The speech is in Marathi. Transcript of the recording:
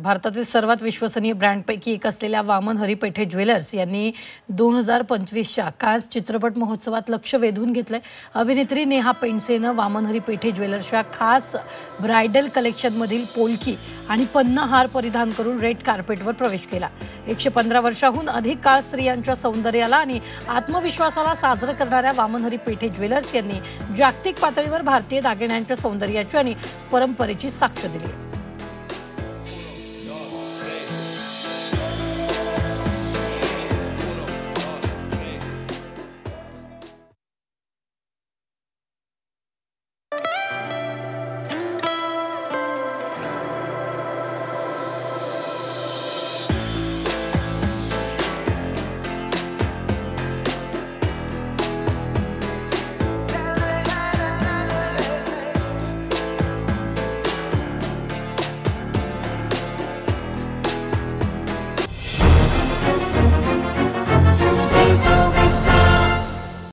भारतातील सर्वात विश्वसनीय ब्रँडपैकी एक असलेल्या वामन हरी पेठे ज्वेलर्स यांनी 2025च्या कान्स चित्रपट महोत्सवात लक्ष वेधून घेतलंय। अभिनेत्री नेहा पेंडसेनं वामन हरी पेठे ज्वेलर्सच्या खास ब्राइडल कलेक्शनमधील पोलकी आणि पन्ना हार परिधान करून रेड कार्पेटवर प्रवेश केला। 115 वर्षांहून अधिक काळ स्त्रियांच्या सौंदर्याला आणि आत्मविश्वासाला साजरं करणाऱ्या वामन हरी पेठे ज्वेलर्स यांनी जागतिक पातळीवर भारतीय दागिन्यांच्या सौंदर्याची आणि परंपरेची साक्ष दिली।